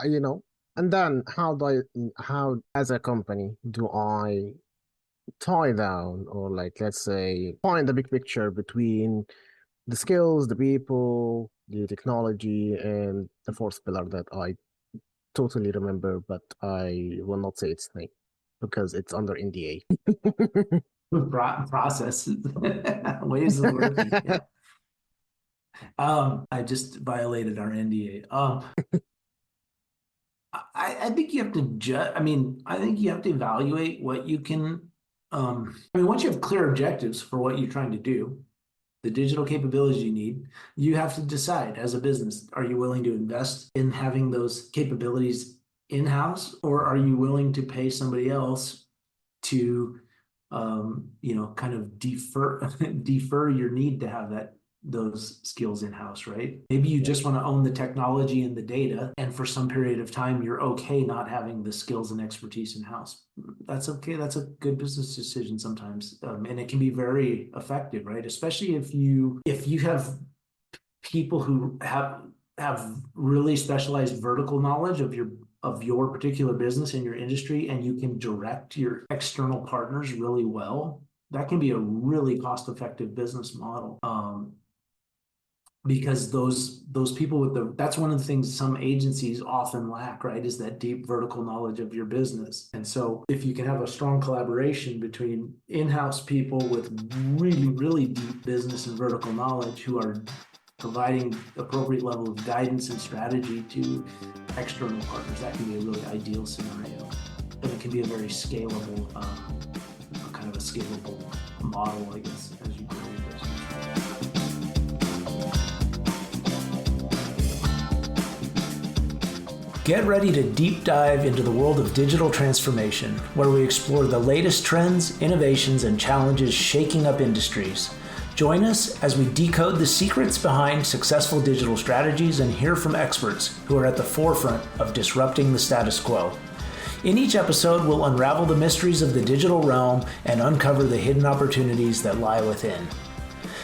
you know, and then how as a company do I tie down or like let's say find the big picture between the skills, the people, the technology, and the fourth pillar that I totally remember, but I will not say its name because it's under NDA. Process ways of working. Yeah. I just violated our NDA. I think you have to judge. I mean, I think you have to evaluate what you can. I mean, once you have clear objectives for what you're trying to do, the digital capabilities you need, you have to decide as a business, are you willing to invest in having those capabilities in-house, or are you willing to pay somebody else to, kind of defer your need to have those skills in-house, right? Maybe you Yeah. just want to own the technology and the data, and for some period of time, you're okay not having the skills and expertise in-house. That's okay. That's a good business decision sometimes, and it can be very effective, right? Especially if you have people who have really specialized vertical knowledge of your particular business and your industry, and you can direct your external partners really well. That can be a really cost-effective business model. Because those people with that's one of the things some agencies often lack, right, is that deep vertical knowledge of your business. And so if you can have a strong collaboration between in-house people with really, really deep business and vertical knowledge who are providing appropriate level of guidance and strategy to external partners, that can be a really ideal scenario. And it can be a very scalable, kind of a scalable model, I guess, as you grow your business. Get ready to deep dive into the world of digital transformation, where we explore the latest trends, innovations, and challenges shaking up industries. Join us as we decode the secrets behind successful digital strategies and hear from experts who are at the forefront of disrupting the status quo. In each episode, we'll unravel the mysteries of the digital realm and uncover the hidden opportunities that lie within.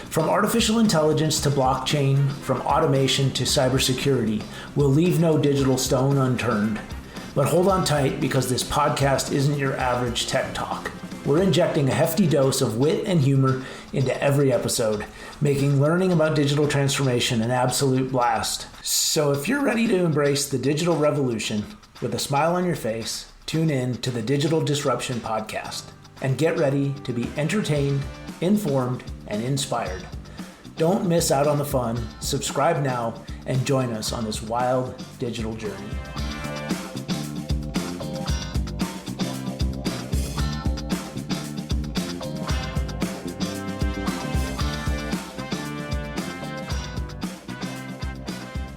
From artificial intelligence to blockchain, from automation to cybersecurity, we'll leave no digital stone unturned. But hold on tight, because this podcast isn't your average tech talk. We're injecting a hefty dose of wit and humor into every episode, making learning about digital transformation an absolute blast. So if you're ready to embrace the digital revolution with a smile on your face, tune in to the Digital Disruption Podcast and get ready to be entertained, informed, and inspired. Don't miss out on the fun. Subscribe now and join us on this wild digital journey.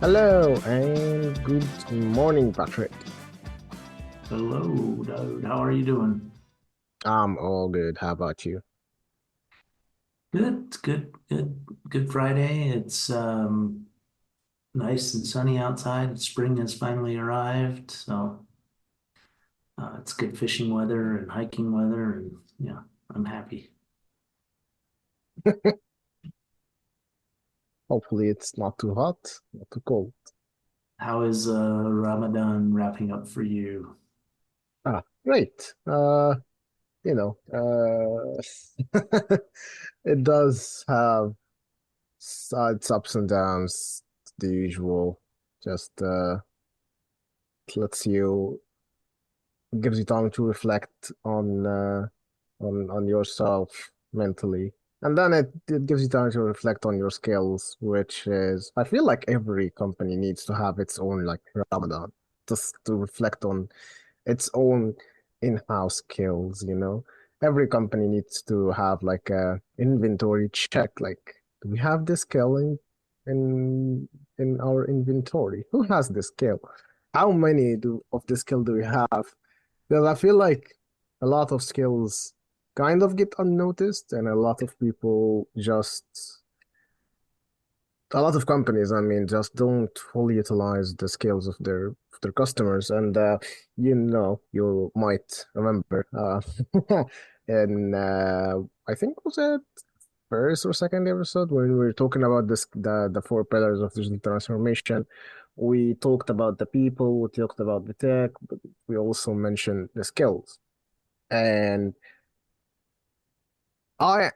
Hello and good morning, Patrick. Hello, David. How are you doing? I'm all good. How about you? Good, it's good Friday. It's nice and sunny outside. Spring has finally arrived, so it's good fishing weather and hiking weather, and yeah, I'm happy. Hopefully it's not too hot, not too cold. How is Ramadan wrapping up for you? Great. You know, it does have its ups and downs, the usual. Just lets you gives you time to reflect on yourself mentally. And then it gives you time to reflect on your skills, which is I feel like every company needs to have its own like Ramadan, just to reflect on its own in-house skills, you know. Every company needs to have like a inventory check, like do we have this skill in our inventory? Who has this skill? How many do of this skill do we have? Because I feel like a lot of skills kind of get unnoticed, and a lot of people just, a lot of companies, I mean, just don't fully utilize the skills of their customers. And you know, you might remember in I think was it first or second episode when we were talking about this the four pillars of digital transformation, We talked about the people, we talked about the tech, but we also mentioned the skills. And I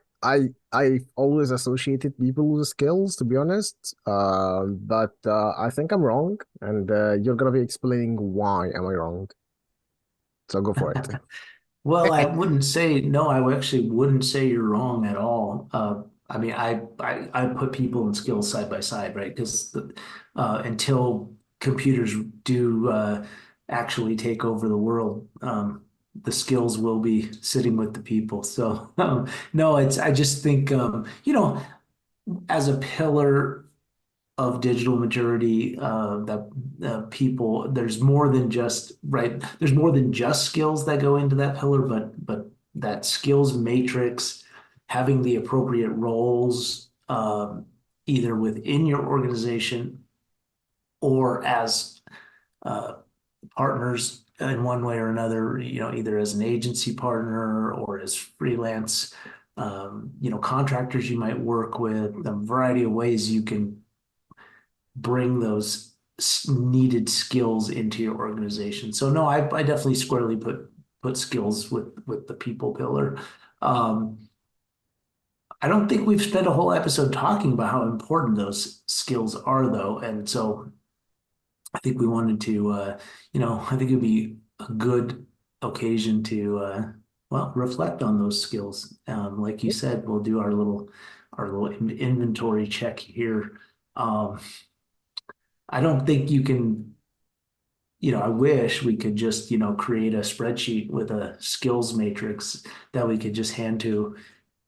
I always associated people with skills, to be honest. But I think I'm wrong, and you're gonna be explaining why am I wrong. So go for it. Well, I wouldn't say no. I actually wouldn't say you're wrong at all. I mean, I put people and skills side by side, right? Because until computers do actually take over the world, the skills will be sitting with the people. So no, it's I just think as a pillar of digital maturity that people there's more than just right there's more than just skills that go into that pillar but that skills matrix having the appropriate roles either within your organization or as uh, partners in one way or another, either as an agency partner or as freelance contractors you might work with, a variety of ways you can bring those needed skills into your organization. So no, I definitely squarely put skills with the people pillar. Um, I don't think we've spent a whole episode talking about how important those skills are, though, and so I think we wanted to, I think it'd be a good occasion to, well, reflect on those skills. Like you said, we'll do our little inventory check here. Um, I don't think you can, I wish we could just, create a spreadsheet with a skills matrix that we could just hand to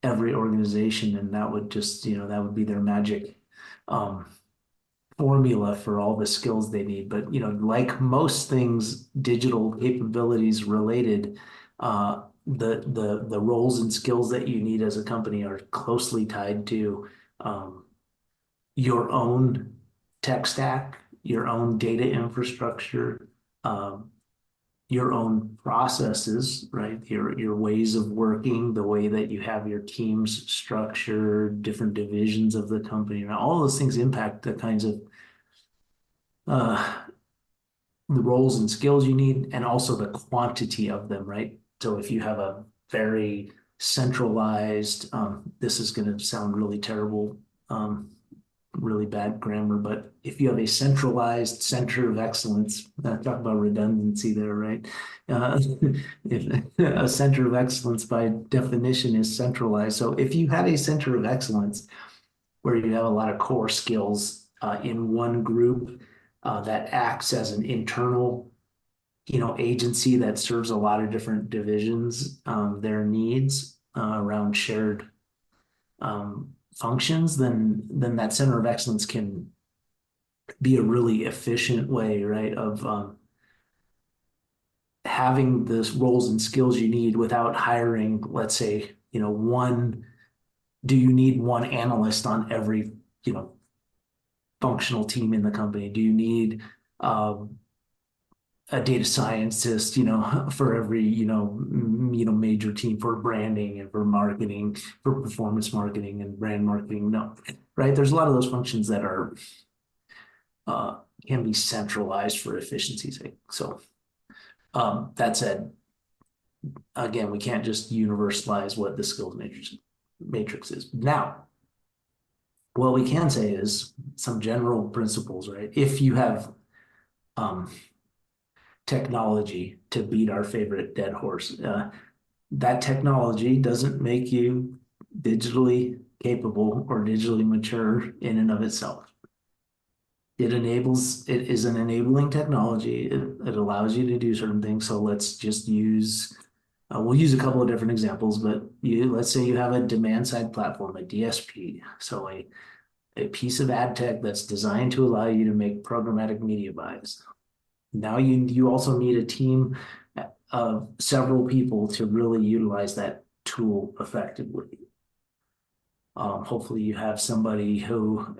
every organization and that would just, that would be their magic um, formula for all the skills they need. But, like most things, digital capabilities related, the roles and skills that you need as a company are closely tied to um, your own tech stack, your own data infrastructure, um, your own processes, right? Your ways of working, the way that you have your teams structured, different divisions of the company, and all those things impact the kinds of uh, the roles and skills you need, and also the quantity of them, right? So if you have a very centralized, this is going to sound really terrible, really bad grammar, but if you have a centralized center of excellence, talk about redundancy there, right? Uh, if a center of excellence by definition is centralized. So if you have a center of excellence where you have a lot of core skills in one group that acts as an internal, agency that serves a lot of different divisions, their needs around shared functions, then that center of excellence can be a really efficient way, right, of having the roles and skills you need without hiring, let's say, do you need one analyst on every, you know, functional team in the company? Do you need a data scientist, for every, major team for branding and for marketing, for performance marketing and brand marketing? No, right? There's a lot of those functions that are uh, can be centralized for efficiency's sake. So that said, again, we can't just universalize what the skills matrix is. Now, what we can say is some general principles, right? If you have um, technology to beat our favorite dead horse, that technology doesn't make you digitally capable or digitally mature in and of itself. It is an enabling technology. It allows you to do certain things. So let's just we'll use a couple of different examples, but let's say you have a demand side platform, a DSP. So a piece of ad tech that's designed to allow you to make programmatic media buys. Now you also need a team of several people to really utilize that tool effectively. Hopefully you have somebody who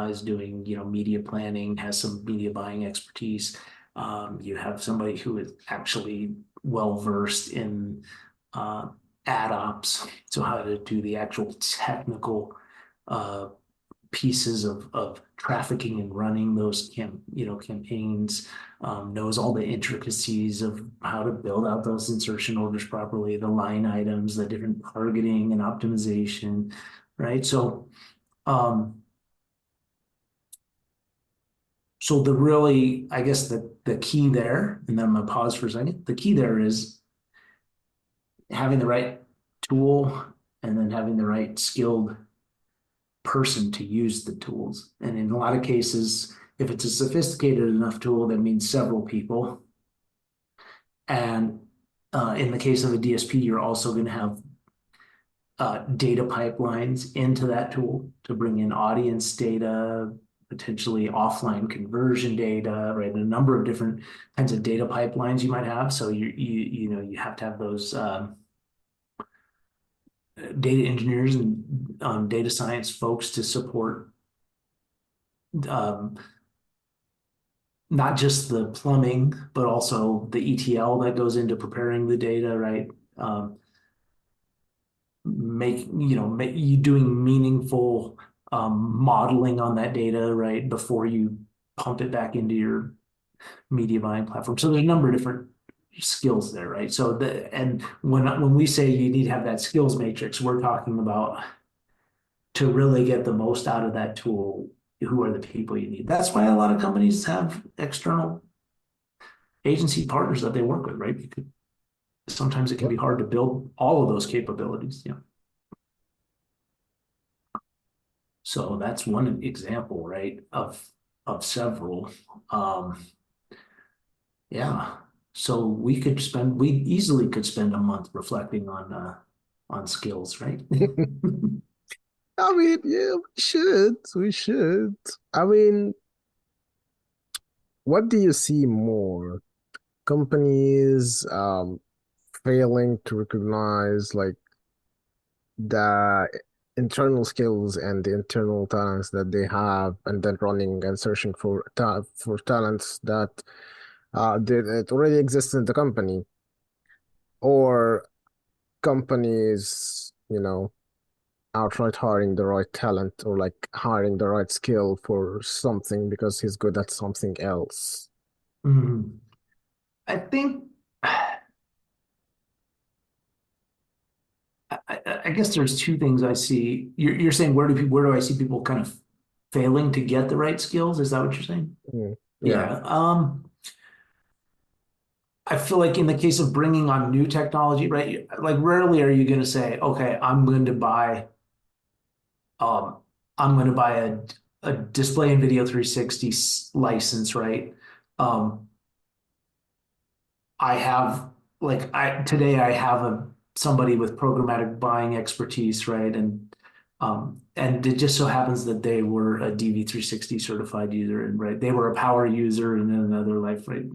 is doing, media planning, has some media buying expertise. You have somebody who is actually well versed in ad ops, so how to do the actual technical pieces of trafficking and running those campaigns, knows all the intricacies of how to build out those insertion orders properly, the line items, the different targeting and optimization, right? So the really, I guess the key there, and then I'm gonna pause for a second. The key there is having the right tool and then having the right skilled person to use the tools. And in a lot of cases, if it's a sophisticated enough tool, that means several people. And in the case of a DSP, you're also going to have data pipelines into that tool to bring in audience data, potentially offline conversion data, right? And a number of different kinds of data pipelines you might have. So you have to have those data engineers and data science folks to support um, not just the plumbing, but also the ETL that goes into preparing the data, right? Make you doing meaningful modeling on that data, right, before you pump it back into your media buying platform. So there's a number of different skills there, right? And when we say you need to have that skills matrix, we're talking about to really get the most out of that tool, who are the people you need. That's why a lot of companies have external agency partners that they work with, right? Because sometimes it can Yep. be hard to build all of those capabilities. Yeah. So that's one example, right, of several. Yeah. So we easily could spend a month reflecting on skills, right? I mean, yeah, we should. We should. I mean, what do you see more? Companies failing to recognize like the internal skills and the internal talents that they have, and then running and searching for talents that it already exists in the company, or companies, outright hiring the right talent or like hiring the right skill for something because he's good at something else. Mhm. I think I guess there's two things I see. You're saying where do I see people kind of failing to get the right skills? Is that what you're saying? Mm, yeah. Yeah. I feel like in the case of bringing on new technology, right? Like rarely are you going to say, okay, um, I'm going to buy a display and video 360 license, right? Um, I have today I have somebody with programmatic buying expertise, right? And it just so happens that they were a DV360 certified user, and right, they were a power user in another life, right?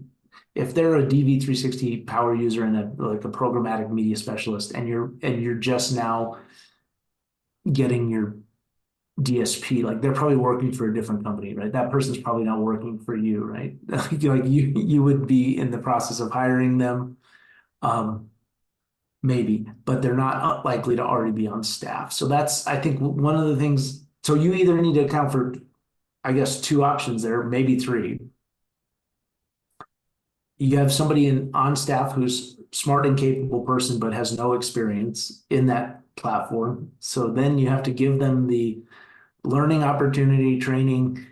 If they're a DV360 power user and a programmatic media specialist, and you're just now getting your DSP, like they're probably working for a different company, right? That person's probably not working for you, right? Like you would be in the process of hiring them, um, maybe, but they're not likely to already be on staff. So that's, I think, one of the things. So you either need to account for, I guess, two options there, maybe three. You have somebody on staff who's smart and capable person, but has no experience in that platform. So then you have to give them the learning opportunity, training,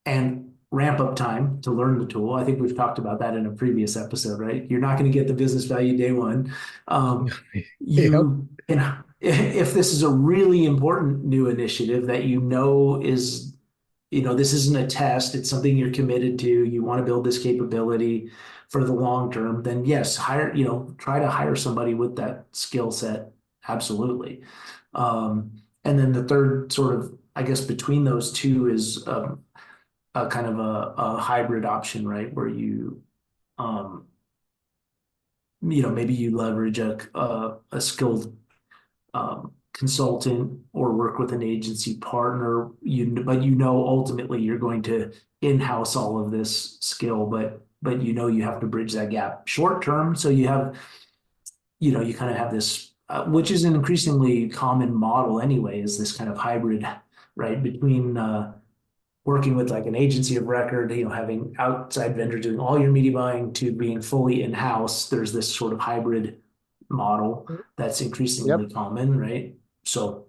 and ramp up time to learn the tool. I think we've talked about that in a previous episode, right? You're not going to get the business value day one. Yep. You can, if this is a really important new initiative that is, this isn't a test, it's something you're committed to, you want to build this capability for the long term, then yes, try to hire somebody with that skill set. Absolutely. And then the third sort of, I guess, between those two is a kind of a hybrid option, right? Where um, maybe you leverage a skilled consultant or work with an agency partner, but ultimately you're going to in-house all of this skill, but you have to bridge that gap short term. So you kind of have this, which is an increasingly common model anyway, is this kind of hybrid right? Between working with like an agency of record, having outside vendors doing all your media buying to being fully in-house, there's this sort of hybrid model that's Yep. increasingly common, right? So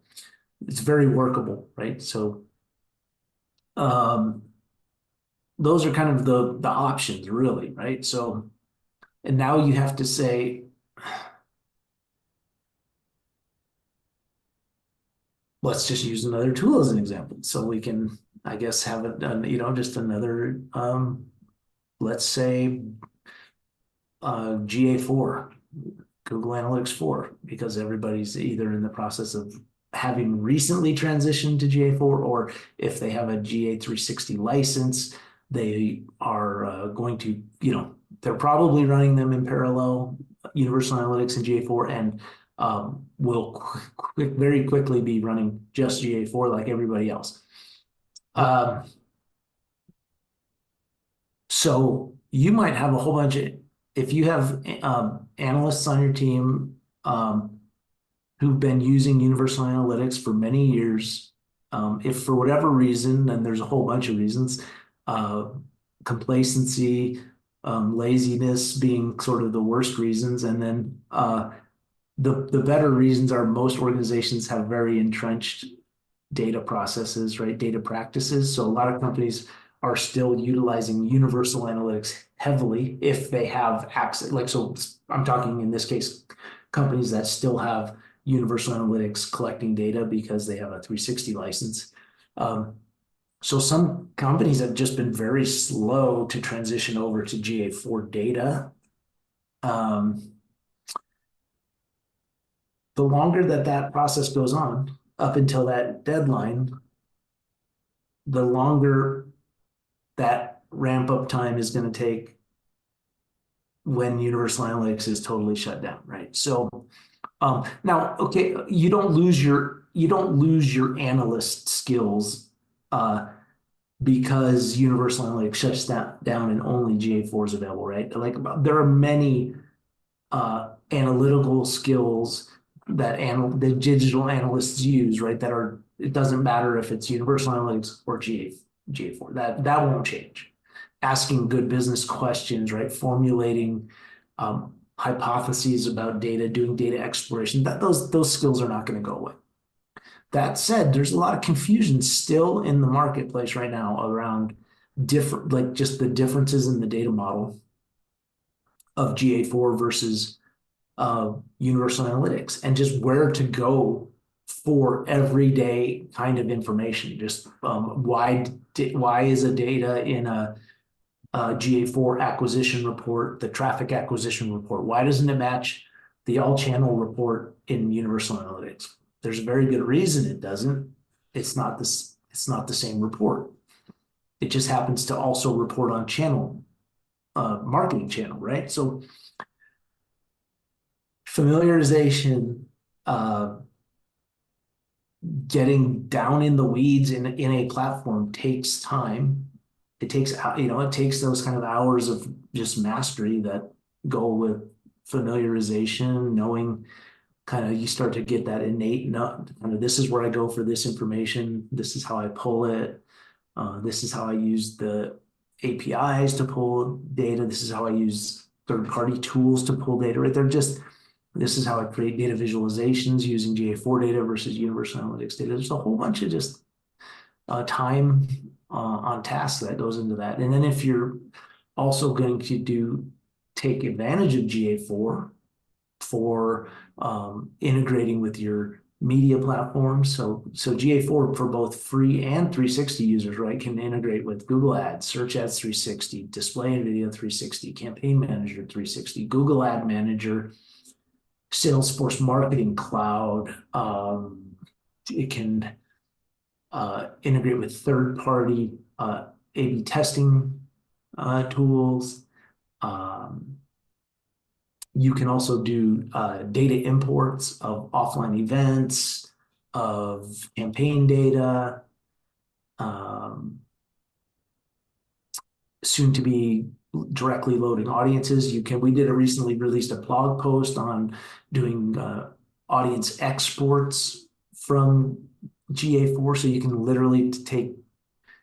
it's very workable, right? So um, those are kind of the options, really, right? So, and now you have to say, let's just use another tool as an example. So we can, I guess, have it done, just another, let's say, GA4, Google Analytics 4, because everybody's either in the process of having recently transitioned to GA4, or if they have a GA360 license, they are going to, they're probably running them in parallel, Universal Analytics and GA4, and will very quickly be running just GA4 like everybody else. Yep. Um, so you might have a whole bunch of, if you have analysts on your team who've been using Universal Analytics for many years, if for whatever reason, and there's a whole bunch of reasons, uh, complacency, laziness being sort of the worst reasons, and then the better reasons are most organizations have very entrenched data processes, right? Data practices. So a lot of companies are still utilizing universal analytics heavily if they have access. Like, so I'm talking in this case, companies that still have universal analytics collecting data because they have a 360 license. So some companies have just been very slow to transition over to GA4 data. Um, the longer that process goes on, up until that deadline, the longer that ramp up time is going to take when Universal Analytics is totally shut down, right? So now, okay, you don't lose your analyst skills because Universal Analytics shuts down and only GA4 is available, right? Like there are many analytical skills that the digital analysts use, right? That are, it doesn't matter if it's Universal Analytics or GA4. That won't change. Asking good business questions, right? Formulating hypotheses about data, doing data exploration. Those skills are not going to go away. That said, there's a lot of confusion still in the marketplace right now around different, like just the differences in the data model of GA4 versus Universal Analytics, and just where to go for everyday kind of information. Just why is a data in a GA4 acquisition report, the traffic acquisition report, why doesn't it match the all channel report in Universal Analytics? There's a very good reason it doesn't. It's not this. It's not the same report. It just happens to also report on channel marketing channel, right? So familiarization, uh, getting down in the weeds in a platform takes time. It takes, it takes those kind of hours of just mastery that go with familiarization, knowing kind of, you start to get that innate, kind of, this is where I go for this information. This is how I pull it. This is how I use the APIs to pull data. This is how I use third-party tools to pull data, right? This is how I create data visualizations using GA4 data versus Universal Analytics data. There's a whole bunch of just time on task that goes into that. And then if you're also going to take advantage of GA4 for integrating with your media platforms. So GA4 for both free and 360 users, right, can integrate with Google Ads, Search Ads 360, Display and Video 360, Campaign Manager 360, Google Ad Manager, Salesforce Marketing Cloud. It can integrate with third-party A/B testing tools. You can also do data imports of offline events, of campaign data, soon to be directly loading audiences. We did a recently released a blog post on doing audience exports from GA4, so you can literally take,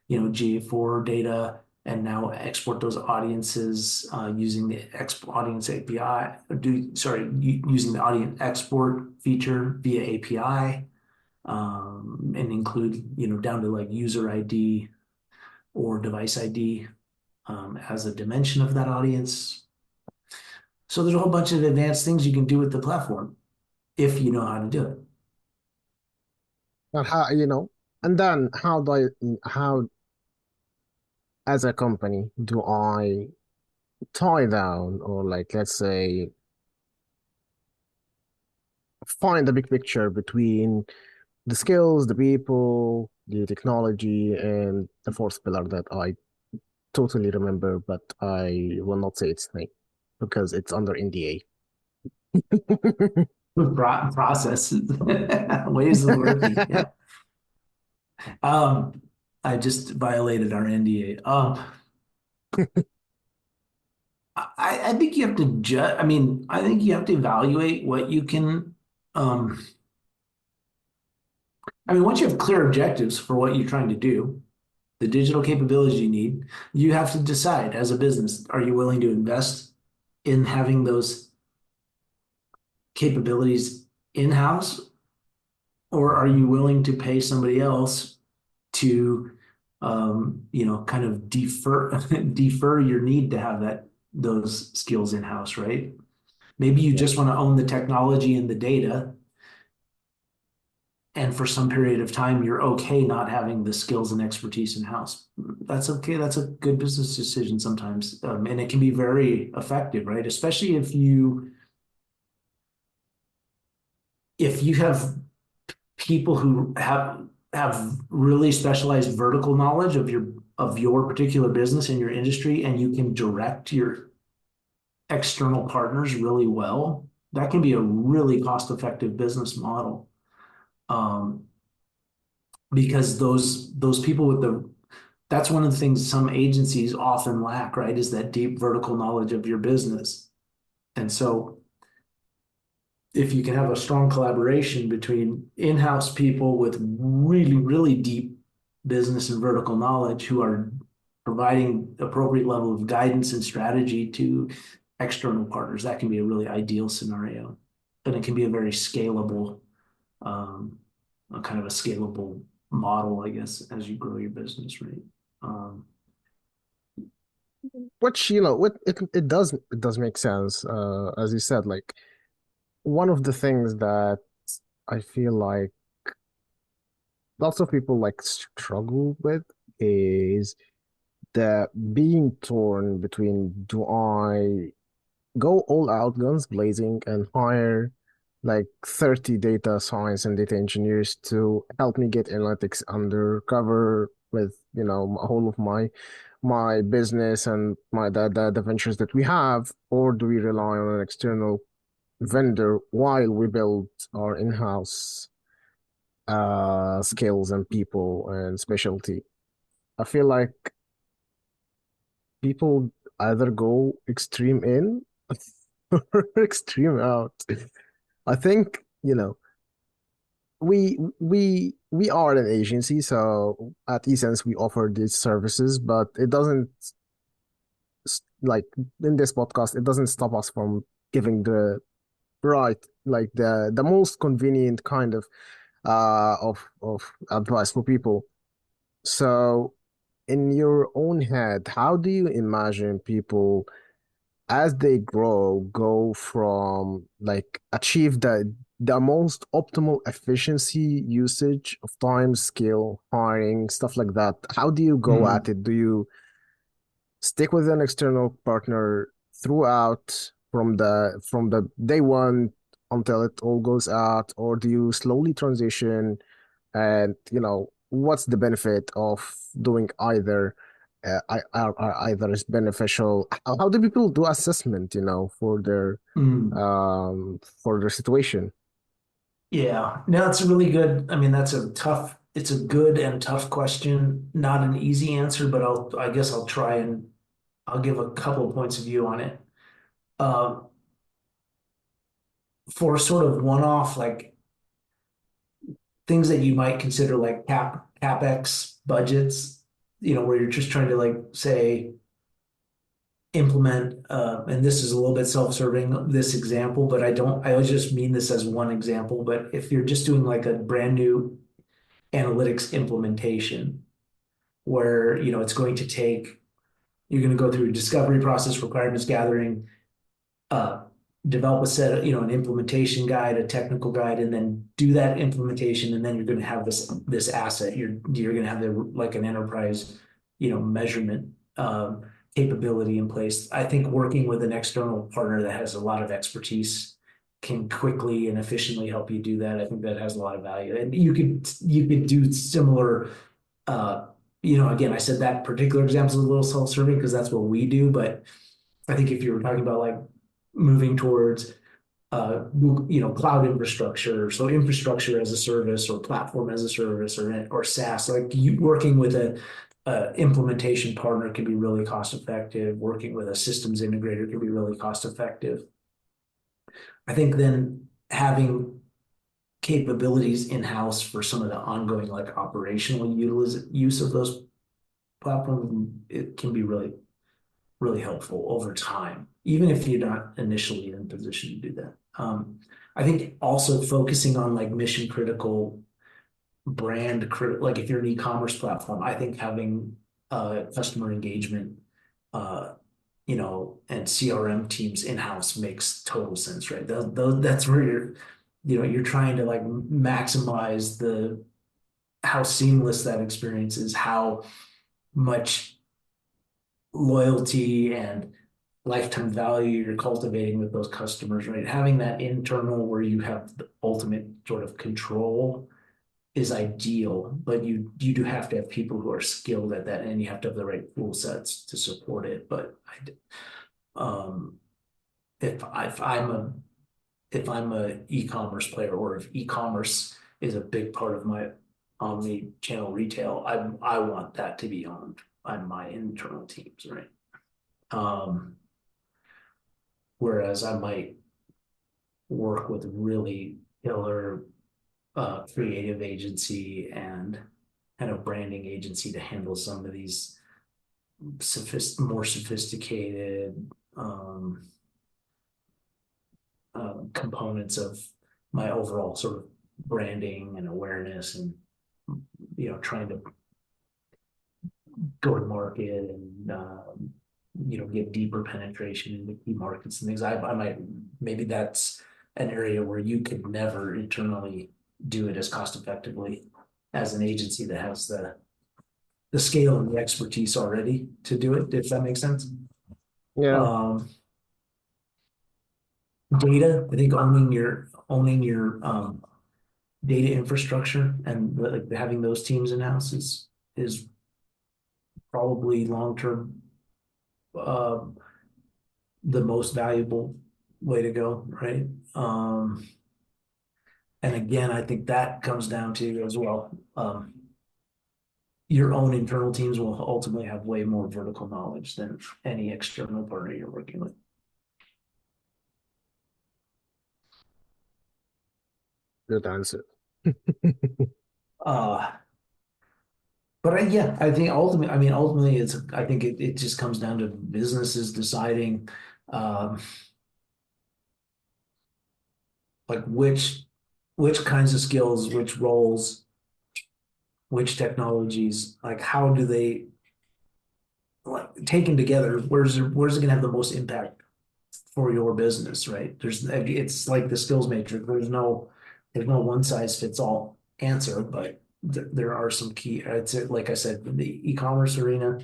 GA4 data and now export those audiences using the audience API, using the audience export feature via API, and include, down to like user ID or device ID as a dimension of that audience. So there's a whole bunch of advanced things you can do with the platform if you know how to do it. And and then how, as a company, do I tie down or like, let's say, find the big picture between the skills, the people, the technology, and the fourth pillar that I totally remember, but I will not say its name because it's under NDA. Process ways of working. Yeah. Um, I just violated our NDA. I think you have to judge. I mean, I think you have to evaluate what you can. Um, once you have clear objectives for what you're trying to do, the digital capabilities you need, you have to decide as a business, are you willing to invest in having those capabilities in-house, or are you willing to pay somebody else to, kind of defer your need to have those skills in-house, right? Maybe you Yeah. just want to own the technology and the data, and for some period of time, you're okay not having the skills and expertise in-house. That's okay. That's a good business decision sometimes, and it can be very effective, right? Especially if you have people who have really specialized vertical knowledge of your particular business and your industry, and you can direct your external partners really well. That can be a really cost-effective business model, um, because those people with the that's one of the things some agencies often lack, right? Is that deep vertical knowledge of your business. And so if you can have a strong collaboration between in-house people with really, really deep business and vertical knowledge who are providing appropriate level of guidance and strategy to external partners, that can be a really ideal scenario. And it can be a very scalable, a kind of a scalable model, I guess, as you grow your business, right? Um, Which, it does make sense. As you said, like one of the things that I feel like lots of people like struggle with is the being torn between, do I go all out guns blazing and hire like 30 data science and data engineers to help me get analytics undercover with, whole of my business and the ventures that we have, or do we rely on an external vendor while we build our in-house skills and people and specialty? I feel like people either go extreme in or extreme out. I think, we are an agency, so at e-CENS we offer these services, but it doesn't like in this podcast, it doesn't stop us from giving the right, like the most convenient kind of advice for people. So in your own head, how do you imagine people as they grow, go from like achieve the most optimal efficiency usage of time, skill, hiring, stuff like that? How do you go at mm, it? Do you stick with an external partner throughout from the day one until it all goes out, or do you slowly transition? And what's the benefit of doing either? Are either is beneficial? How do people do assessment, mm. for their situation? Yeah, no, it's a really good. It's a good and tough question. Not an easy answer, but I guess I'll try and I'll give a couple of points of view on it. Uh, for sort of one-off, like things that you might consider like capex budgets, where you're just trying to like say implement, and this is a little bit self-serving, this example, but I always just mean this as one example, but if you're just doing like a brand new analytics implementation where, it's going to take, you're going to go through a discovery process, requirements gathering, uh, develop a set of, an implementation guide, a technical guide, and then do that implementation. And then you're going to have this asset. You're going to have like an enterprise, measurement capability in place. I think working with an external partner that has a lot of expertise can quickly and efficiently help you do that. I think that has a lot of value. And you could do similar, again, I said that particular example is a little self-serving because that's what we do, but I think if you were talking about like moving towards cloud infrastructure, so infrastructure as a service or platform as a service or SaaS, like you working with a implementation partner can be really cost effective. Working with a systems integrator can be really cost effective. I think then having capabilities in-house for some of the ongoing like operational use of those platforms, it can be really, really helpful over time, even if you're not initially in a position to do that. I think also focusing on like mission critical like if you're an e-commerce platform, I think having customer engagement, and CRM teams in-house makes total sense, right? That's where you're trying to like maximize how seamless that experience is, how much loyalty and lifetime value you're cultivating with those customers, right? Having that internal where you have the ultimate sort of control is ideal, but you do have to have people who are skilled at that, and you have to have the right tool sets to support it. But if I'm a e-commerce player, or if e-commerce is a big part of my omni-channel retail, I want that to be owned by my internal teams, right? Whereas I might work with really killer creative agency and kind of branding agency to handle some of these more sophisticated components of my overall sort of branding and awareness, and trying to go to market and get deeper penetration into key markets and things. I might, maybe that's an area where you could never internally do it as cost effectively as an agency that has the scale and the expertise already to do it, if that makes sense. Yeah. Data, I think owning your data infrastructure and like having those teams in house is probably long term the most valuable way to go, right? And again, I think that comes down to as well, your own internal teams will ultimately have way more vertical knowledge than any external partner you're working with. Good answer. But I think ultimately I think it just comes down to businesses deciding, like which kinds of skills, which roles, which technologies, like how do they, like taken together, where's it going to have the most impact for your business, right? It's like the skills matrix. There's no one size fits all answer, but there are some key. It's like I said, the e-commerce arena,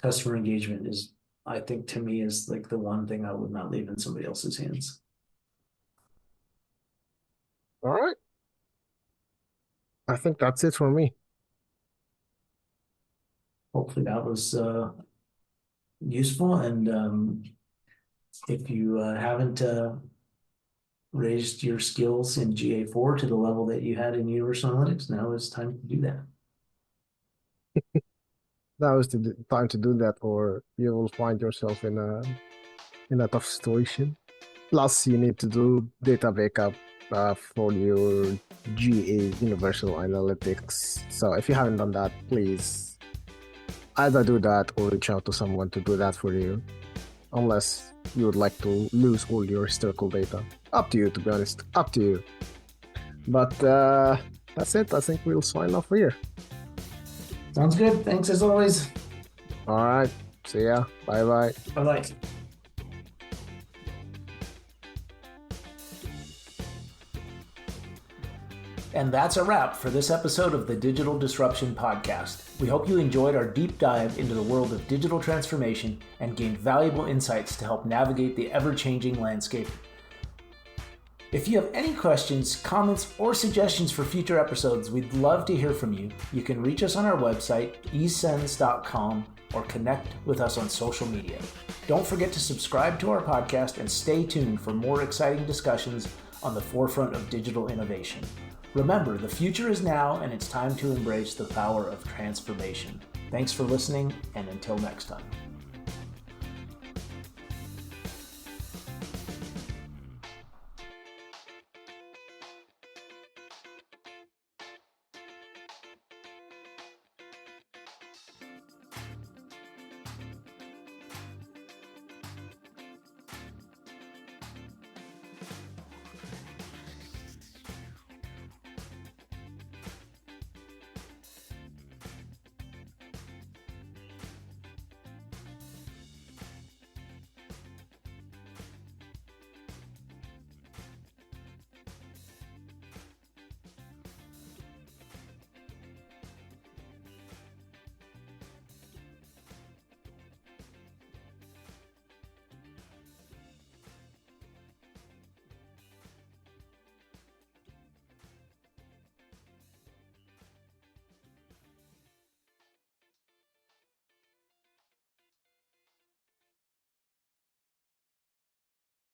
customer engagement is, I think, to me, is like the one thing I would not leave in somebody else's hands. All right. I think that's it for me. Hopefully that was useful, and if you haven't raised your skills in GA4 to the level that you had in Universal Analytics, now is time to do that. Now is the time to do that, or you will find yourself in a tough situation. Plus, you need to do data backup for your GA Universal Analytics. So if you haven't done that, please either do that or reach out to someone to do that for you. Unless you would like to lose all your historical data. Up to you, to be honest. Up to you. But that's it. I think we'll sign off here. Sounds good. Thanks as always. All right. See ya. Bye-bye. Bye-bye. And that's a wrap for this episode of the Digital Disruption Podcast. We hope you enjoyed our deep dive into the world of digital transformation and gained valuable insights to help navigate the ever-changing landscape. If you have any questions, comments, or suggestions for future episodes, we'd love to hear from you. You can reach us on our website, e-CENS.com, or connect with us on social media. Don't forget to subscribe to our podcast and stay tuned for more exciting discussions on the forefront of digital innovation. Remember, the future is now, and it's time to embrace the power of transformation. Thanks for listening, and until next time.